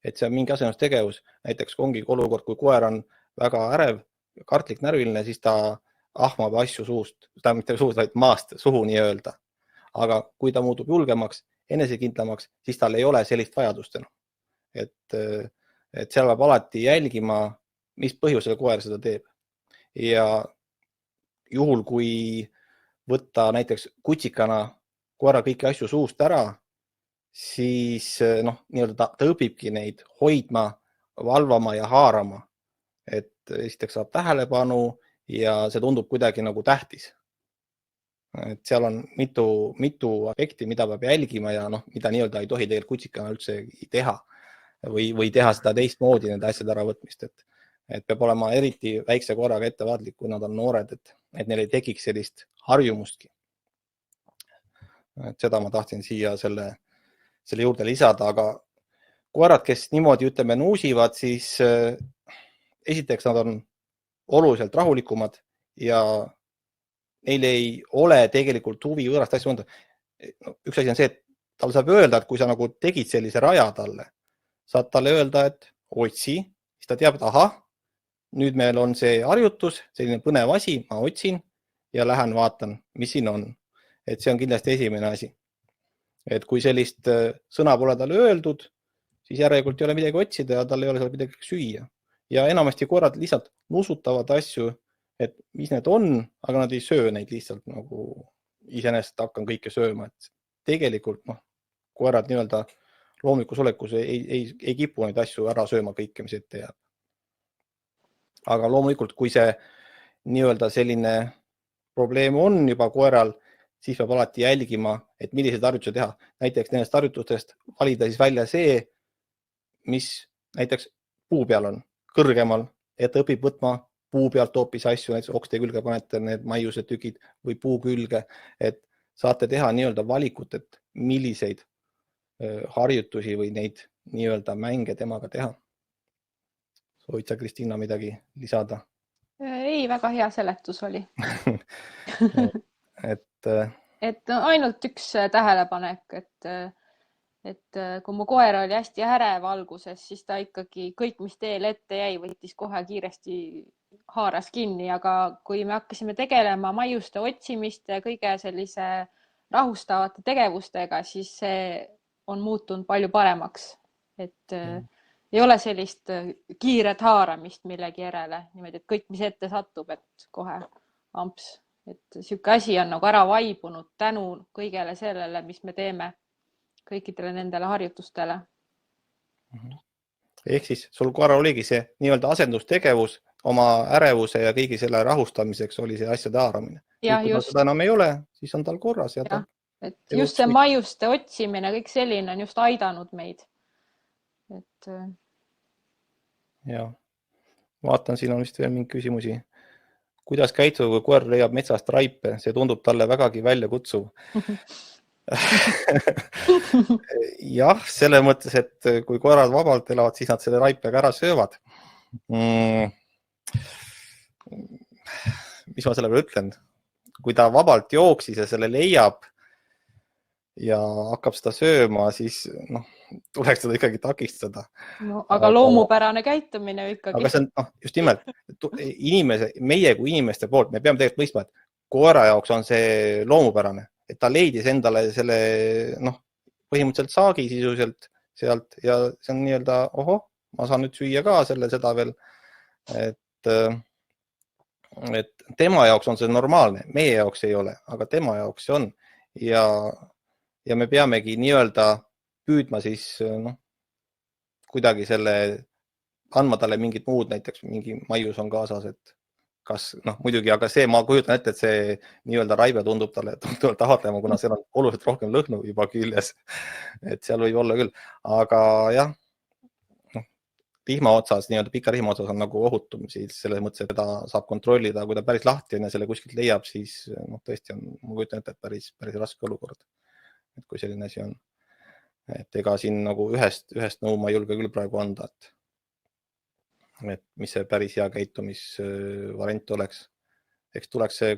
Et see on mingi asendustegevus, näiteks ongi olukord, kui koer on väga ärev, kartlik, närviline, siis ta ahmab asju suust, mitte suust, vaid maast suhu nii-öelda. Aga kui ta muutub julgemaks, enesekindlamaks, siis tal ei ole sellist vajadust enam. Et seal peab alati jälgima, mis põhjusel koer seda teeb. Ja juhul, kui võtta näiteks kutsikana koera kõiki asju suust ära, siis ta õpibki neid hoidma, valvama ja haarama. Et esiteks saab tähelepanu ja see tundub kuidagi nagu tähtis. Et seal on mitu aspekti, mida peab jälgima ja mida nii-öelda ei tohi tegelikult kutsikana üldse teha või teha seda teistmoodi nende asjade äravõtmist. Et peab olema eriti väikse koeraga ettevaatlik, kui nad on noored, et neil ei tekiks sellist harjumustki. Et seda ma tahtsin siia selle juurde lisada, aga koerad, kes niimoodi nuusivad, siis esiteks nad on oluliselt rahulikumad ja neil ei ole tegelikult huvi võõrast asja mõnda. Üks asi on see, et tal saab öelda, et kui sa nagu tegid sellise raja talle, saad talle öelda, et otsi, siis ta teab, et ahah, nüüd meil on see harjutus, selline põnev asi, ma otsin ja lähen vaatan, mis siin on. Et see on kindlasti esimene asi. Et kui sellist sõna pole talle öeldud, siis järelikult ei ole midagi otsida ja tal ei ole seal midagi süüa. Ja enamasti koerad lihtsalt nusutavad asju, et mis need on, aga nad ei söö neid lihtsalt nagu iseenesest hakkan kõike sööma. Et tegelikult koerad nii-öelda loomulikus olekus ei kipu neid asju ära sööma kõike, mis ette jääb. Aga loomulikult, kui see nii-öelda selline probleem on juba koeral, siis peab alati jälgima, et milliseid harjutusi teha. Näiteks nendest harjutustest valida siis välja see, mis näiteks puu peal on kõrgemal, et ta õpib võtma puu pealt hoopis asju, näiteks okste külge panete need maiuse tükid või puu külge, et saate teha nii-öelda valikut, et milliseid harjutusi või neid nii-öelda mänge temaga teha. Soovid sa, Kristiina, midagi lisada? Ei, väga hea seletus oli. et ainult üks tähelepanek, et kui mu koer oli hästi ärev alguses, siis ta ikkagi kõik, mis teel ette jäi, võttis kohe kiiresti haaras kinni, aga kui me hakkasime tegelema maiuste otsimiste ja kõige sellise rahustavate tegevustega, siis see on muutunud palju paremaks, et ei ole sellist kiiret haaramist millegi järele, niimoodi, et kõik, mis ette satub, et kohe amps, et sihuke asi on nagu ära vaibunud tänu kõigele sellele, mis me teeme kõikidele nendele harjutustele. Ehk siis sul koeral oligi see nii-öelda asendustegevus oma ärevuse ja kõigi selle rahustamiseks oli see asjade haaramine. Ja, kui tal seda enam ei ole, siis on tal korras. Ja et just see maiuste otsimine, kõik selline on just aidanud meid. Ja, vaatan, siin on vist veel mingi küsimusi. Kuidas käituda, kui koer leiab metsast raipe? See tundub talle vägagi välja kutsuv. Jah, selle mõttes, et kui koerad vabalt elavad, siis nad selle raipega ära söövad. Mis ma selle peale ütlen? Kui ta vabalt jooksis ja selle leiab ja hakkab seda sööma, siis tuleks seda ikkagi takistada. No, aga loomupärane käitumine ikkagi. Aga see on just nimelt meie kui inimeste poolt, me peame tegelikult mõistma, et koera jaoks on see loomupärane, et ta leidis endale selle põhimõtteliselt saagi sisuliselt sealt ja see on nii-öelda, ohoh, ma saan nüüd süüa ka seda veel, et tema jaoks on see normaalne, meie jaoks ei ole, aga tema jaoks see on ja me peamegi nii-öelda püüdma siis kuidagi andma talle mingit muud, näiteks mingi maius on kaasas, et kas muidugi, aga see, ma kujutan ette, et see nii-öelda raibe tundub talle tahatlema, kuna seal on oluliselt rohkem lõhnu juba küljes, et seal võib olla küll, aga jah, rihma otsas, nii-öelda pika rihma otsas on nagu ohutum, siis selles mõttes, et teda saab kontrollida, kui ta päris lahti on ja selle kuskilt leiab, siis tõesti on, ma kujutan ette, et päris raske olukord, et kui selline asi on. Et ega siin nagu ühest nõu ma ei julge küll praegu anda, et mis see päris hea käitumisvariant oleks. Eks tuleks see,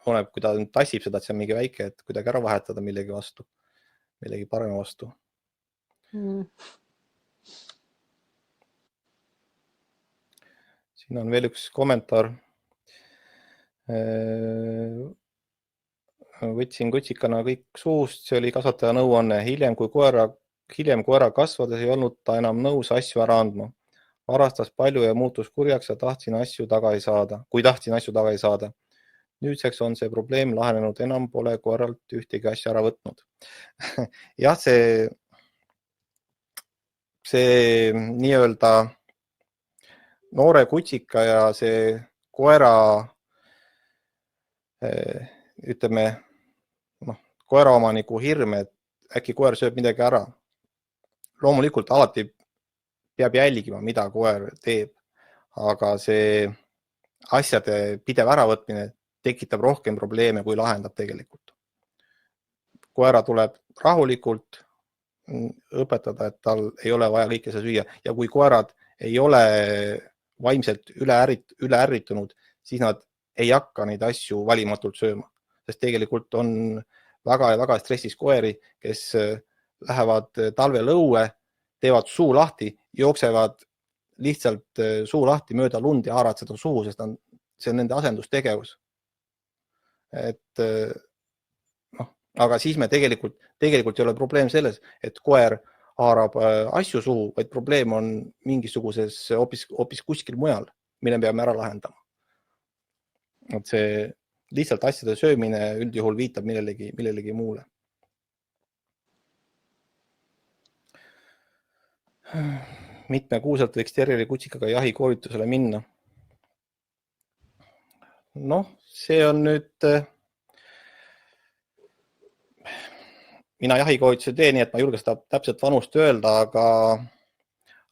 kui ta tassib seda, et see on mingi väike, et kuidagi ära vahetada millegi vastu, millegi parema vastu. Siin on veel üks kommentaar. Võtsin kutsikana kõik suust, see oli kasvataja nõuanne. Hiljem koera kasvades ei olnud ta enam nõus asju ära andma. Varastas palju ja muutus kurjaks ja tahtsin asju tagasi saada. Nüüdseks on see probleem lahenenud, enam pole koeralt ühtegi asja ära võtnud. Jah, see nii-öelda noore kutsika ja see koera ütleme, koeraomaniku hirm, et äkki koer sööb midagi ära. Loomulikult alati peab jälgima, mida koer teeb, aga see asjade pidev äravõtmine tekitab rohkem probleeme, kui lahendab tegelikult. Koera tuleb rahulikult õpetada, et tal ei ole vaja kõike seda süüa ja kui koerad ei ole vaimselt üle ärritunud, siis nad ei hakka neid asju valimatult sööma. Sest tegelikult on väga stressis koeri, kes lähevad talvel õue, teevad suu lahti, jooksevad lihtsalt suu lahti mööda lund ja haaravad seda suhu, sest see on nende asendustegevus. Et aga siis me tegelikult ei ole probleem selles, et koer haarab asju suhu, vaid probleem on mingisuguses hoopis kuskil mujal, mille peame ära lahendama. Et see lihtsalt asjade söömine üldjuhul viitab millelegi muule. Mitmekuuselt võiks terjeri kutsikaga jahikoolitusele minna. See on nüüd... Mina jahikoolituse teen, nii et ma julge seda täpselt vanust öelda,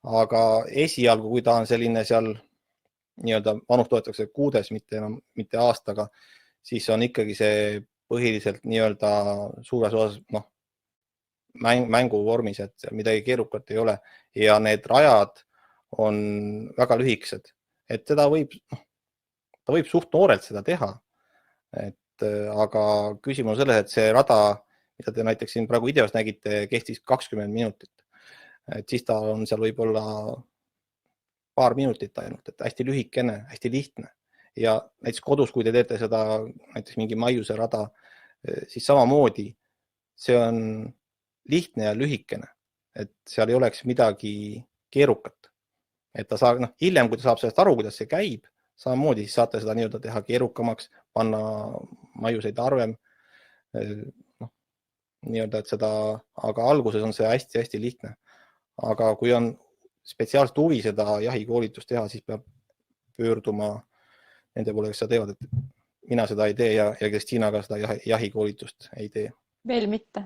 aga esialgu, kui ta on selline seal nii-öelda vanust toetatakse kuudes, mitte aastaga, siis on ikkagi see põhiliselt nii-öelda suures osas mänguvormis, et midagi keerukat ei ole ja need rajad on väga lühikesed, et ta võib suht noorelt seda teha, aga küsimus on selles, et see rada, mida te näiteks siin praegu videos nägite, kestis 20 minutit. Et siis ta on seal võib-olla paar minutit ainult, et hästi lühikene, hästi lihtne. Ja näiteks kodus, kui te teete seda näiteks mingi maiuse rada, siis samamoodi see on lihtne ja lühikene, et seal ei oleks midagi keerukat. Et ta saab, hiljem, kui ta saab sellest aru, kuidas see käib, samamoodi siis saate seda nii-öelda teha keerukamaks, panna maiuseid harvem, nii-öelda, et seda, aga alguses on see hästi-hästi lihtne. Aga kui on spetsiaalselt huvi seda jahikoolitust teha, siis peab pöörduma nende poole, kes seda teevad, et mina seda ei tee ja Kristiina ka seda jahikoolitust ei tee. Veel mitte.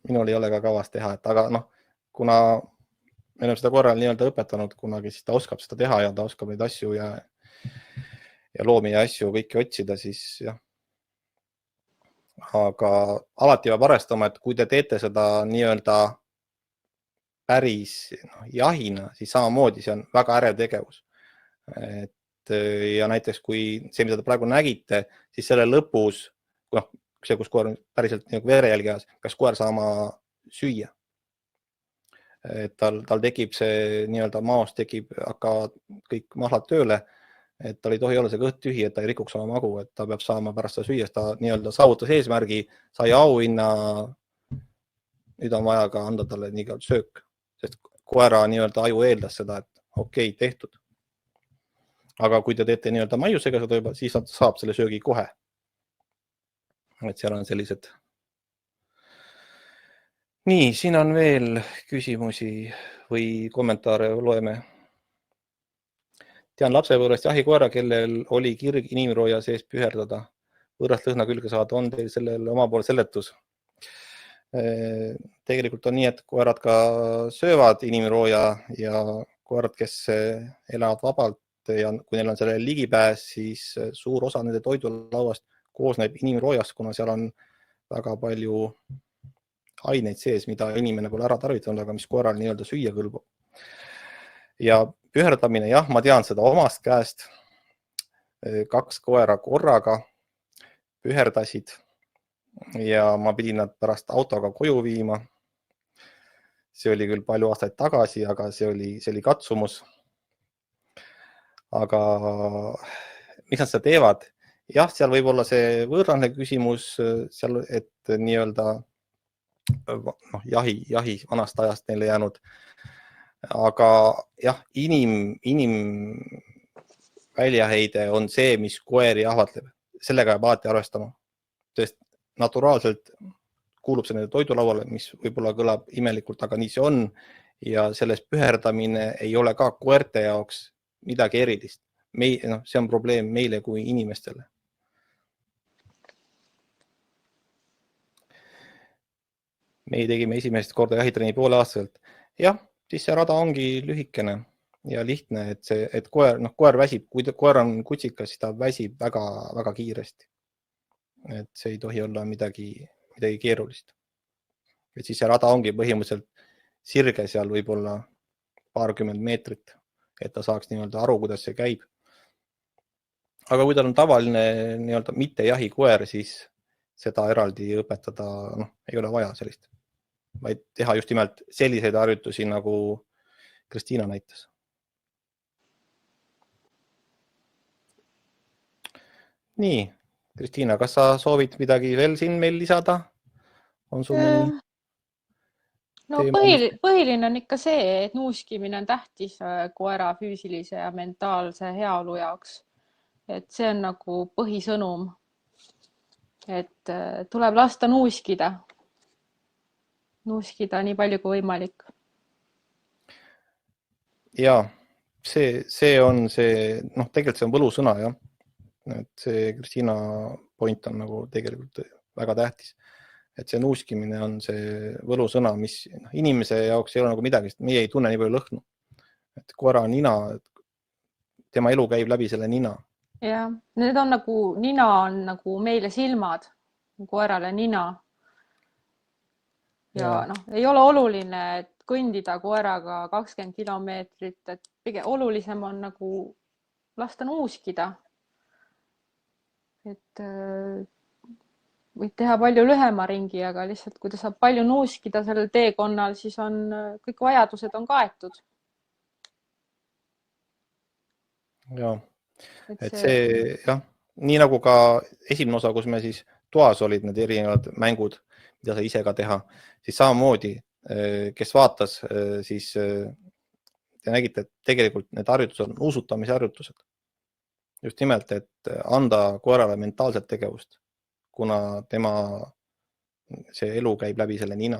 Minul ei ole ka kavas teha, et aga kuna me oleme seda korral nii-öelda õpetanud kunagi, siis ta oskab seda teha ja ta oskab neid asju ja loomi ja asju kõiki otsida, siis jah. Aga alati peab arvestama, et kui te teete seda nii-öelda päris jahina, siis samamoodi see on väga ärev tegevus. Ja näiteks kui see, mida te praegu nägite, siis selle lõpus, see, kus koer on päriselt verejälgi, kas koer saama süüa. Et tal tekib see nii-öelda maos hakkavad kõik mahlad tööle, et tal ei tohi olla see kõht tühi, et ta ei rikuks oma magu, et ta peab saama pärast seda süüa, ta nii-öelda saavutas eesmärgi, sai auhinna, nüüd on vaja ka anda talle nii kaua söök, sest koera nii-öelda aju eeldas seda, et okei, tehtud. Aga kui te teete nii-öelda maiusega seda juba, siis saab selle söögi kohe. Et seal on sellised. Nii, siin on veel küsimusi või kommentaare loeme. Tean lapsepõlvest jahikoera, kellel oli kirg inimrooja sees püherdada. Võõrast lõhna külge saada, on teil sellel omapool seletus? Tegelikult on nii, et koerad ka söövad inimrooja ja koerad, kes elavad vabalt ja kui neil on selle ligipääs, siis suur osa nende toidulauast koosneb inimroojast, kuna seal on väga palju aineid sees, mida inimene pole ära tarvitanud, aga mis koeral nii-öelda süüa kõlbub. Ja püherdamine, jah, ma tean seda omast käest. 2 koera korraga püherdasid ja ma pidin nad pärast autoga koju viima. See oli küll palju aastaid tagasi, aga see oli katsumus. Aga miks nad seda teevad? Jah, seal võib olla see võõrane küsimus, seal, et nii-öelda jahi vanast ajast neile jäänud. Aga jah, väljaheide on see, mis koeri ahvatleb. Sellega peab alati arvestama. Sest naturaalselt kuulub see nende toidulauale, mis võib-olla kõlab imelikult, aga nii see on. Ja selles püherdamine ei ole ka koerte jaoks midagi erilist. See on probleem meile kui inimestele. Me tegime esimest korda jahitreeni pooleaastaselt. Jah, siis see rada ongi lühikene ja lihtne, et koer väsib. Kui koer on kutsikas, siis ta väsib väga, väga kiiresti. Et see ei tohi olla midagi keerulist. Et siis see rada ongi põhimõtteliselt sirge seal võib-olla paarkümmend meetrit, et ta saaks nii-öelda aru, kuidas see käib. aga kui tal on tavaline nii-öelda mitte jahikoer, siis seda eraldi õpetada, ei ole vaja sellist, vaid teha just nimelt selliseid harjutusi, nagu Kristiina näitas. Nii, Kristiina, kas sa soovid midagi veel siin meil lisada? On sul mõni no põhiline on ikka see, et nuuskimine on tähtis koera füüsilise ja mentaalse heaolu jaoks. Et see on nagu põhisõnum, et tuleb lasta nuuskida nii palju kui võimalik. Ja see on see, tegelikult see on võlusõna, jah. Et see Kristiina point on nagu tegelikult väga tähtis. Et see nuuskimine on see võlusõna, mis inimese jaoks ei ole nagu midagi, sest meie ei tunne nii palju lõhnu. Et koera nina, tema elu käib läbi selle nina. Ja, need on nagu, nina on nagu meile silmad, koerale nina. Ja ei ole oluline, et kõndida koeraga 20 kilomeetrit, et pigem olulisem on nagu lasta nuuskida. Et võid teha palju lühema ringi, aga lihtsalt kui ta saab palju nuuskida sellel teekonnal, siis on kõik vajadused on kaetud. Ja, et see, jah, nii nagu ka esimene osa, kus me siis toas olid need erinevad mängud, mida sa ise ka teha, siis samamoodi, kes vaatas, siis te nägite, et tegelikult need harjutused on usutamise harjutused. Just nimelt, et anda koerale mentaalset tegevust, kuna tema see elu käib läbi selle nina.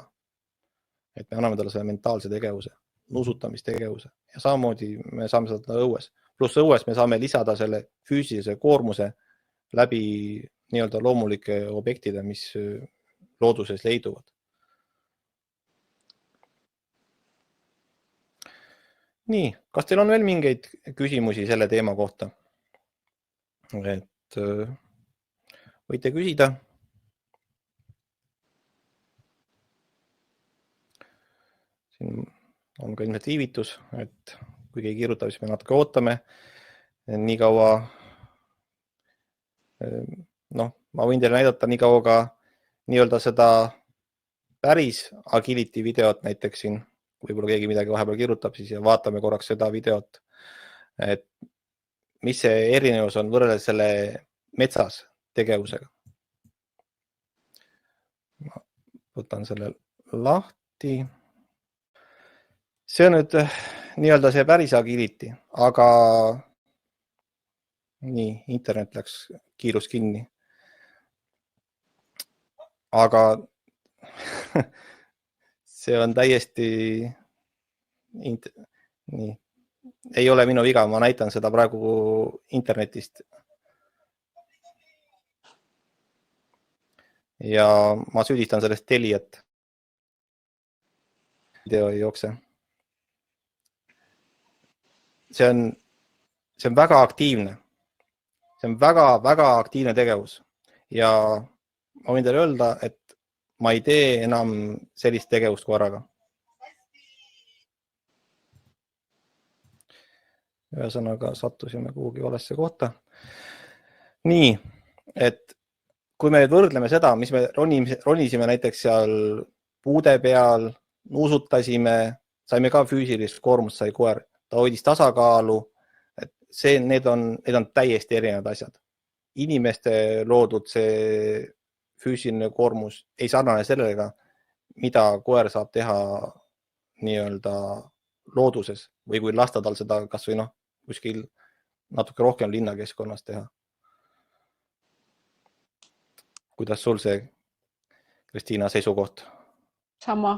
Et me anname talle selle mentaalse tegevuse, nusutamistegevuse ja samamoodi me saame seda õues. Pluss õues me saame lisada selle füüsilise koormuse läbi nii-öelda loomulike objektide, mis looduses leiduvad. Nii, kas teil on veel mingeid küsimusi selle teema kohta? Et võite küsida. Siin on ka ilmselt viivitus, et kui keegi kirjutab, siis me natuke ootame. Nii kaua, ma võin teile näidata nii kaua ka nii-öelda seda päris agility videot näiteks siin, võib-olla keegi midagi vahepeal kirjutab siis ja vaatame korraks seda videot, et mis see erinevus on võrreldes selle metsas tegevusega. Ma võtan selle lahti. See on nüüd nii-öelda see päris agility, aga nii, internet läks kiirus kinni. Aga see on täiesti nii. Ei ole minu viga, ma näitan seda praegu internetist. Ja ma süüdistan sellest Teliat. Video ei jookse. See on väga aktiivne. See on väga aktiivne tegevus. Ja ma võin teile öelda, et ma ei tee enam sellist tegevust koeraga. Ühesõnaga sattusime kuhugi valesse kohta. Nii, et kui me võrdleme seda, mis me ronisime näiteks seal puude peal, nuusutasime, saime ka füüsilist koormust, sai koer, ta hoidis tasakaalu, et need on täiesti erinevad asjad. Inimeste loodud see füüsiline koormus ei sarnane sellega, mida koer saab teha nii-öelda looduses või kui lasta tal seda kas või kuskil natuke rohkem linnakeskkonnas teha. Kuidas sul see, Kristiina, seisukoht? Sama.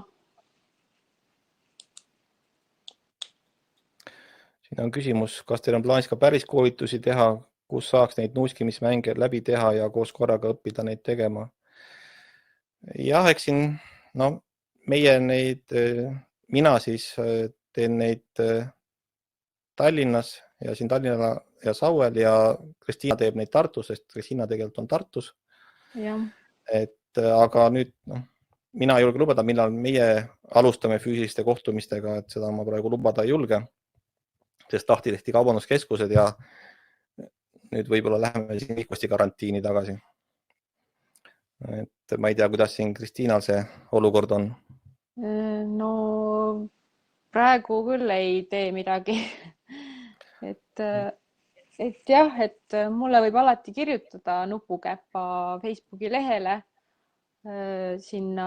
Siin on küsimus, kas teil on plaanis ka päris koolitusi teha, kus saaks neid nuuskimismänge läbi teha ja koos korraga õppida neid tegema? Jah, eks siin, mina siis teen neid Tallinnas ja siin Tallinna ja Sauel ja Kristiina teeb neid Tartus, sest Kristiina tegelikult on Tartus. Ja. Aga nüüd mina ei julge lubada, millal meie alustame füüsiliste kohtumistega, et seda ma praegu lubada ei julge, sest lahti tehti kaubanduskeskused ja nüüd võib-olla läheme siin uuesti karantiini tagasi. Et ma ei tea, kuidas siin Kristiinal see olukord on. No praegu küll ei tee midagi. et jah, et mulle võib alati kirjutada nupukäpa Facebooki lehele sinna,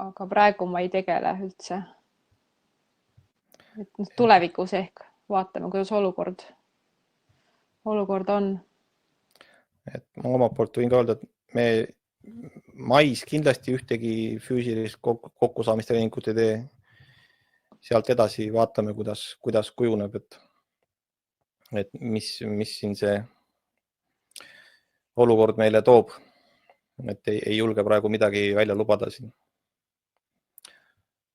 aga praegu ma ei tegele üldse. Et tulevikus ehk vaatame, kuidas olukord on. Et ma omalt poolt võin ka öelda, et me mais kindlasti ühtegi füüsilist kokkusaamistreeningut ei tee. Sealt edasi vaatame, kuidas kujuneb, et mis siin see olukord meile toob. Et ei julge praegu midagi välja lubada siin.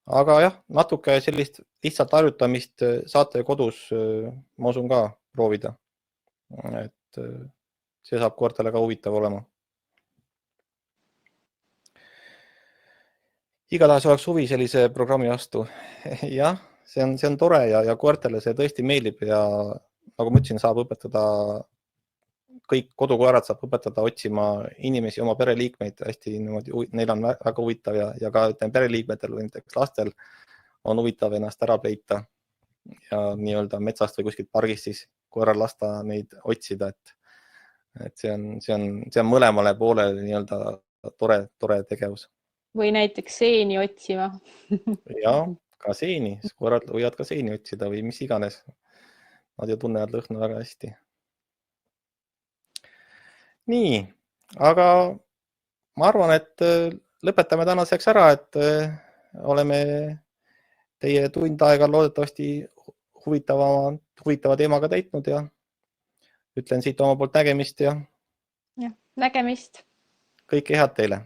Aga jah, natuke sellist lihtsalt harjutamist saate kodus, ma usun ka proovida. Et see saab koertele ka huvitav olema. Igatahes oleks huvi sellise programmi vastu. Jah, see on tore ja koertele see tõesti meeldib ja nagu ma ütlesin, saab õpetada, kõik kodukoerad saab õpetada otsima inimesi, oma pereliikmeid hästi niimoodi, neil on väga huvitav ja ka pereliikmetel või näiteks lastel on huvitav ennast ära peita ja nii-öelda metsast või kuskilt pargist siis koeral lasta neid otsida, et see on mõlemale poolele nii-öelda tore tegevus. Või näiteks seeni otsima. Ja, ka seeni. Koerad võivad ka seeni otsida või mis iganes. Nad ju tunnevad lõhna väga hästi. Nii, aga ma arvan, et lõpetame tänaseks ära, et oleme teie tund aega loodetavasti huvitava teemaga täitnud ja ütlen siit oma poolt nägemist ja nägemist. Kõike head teile!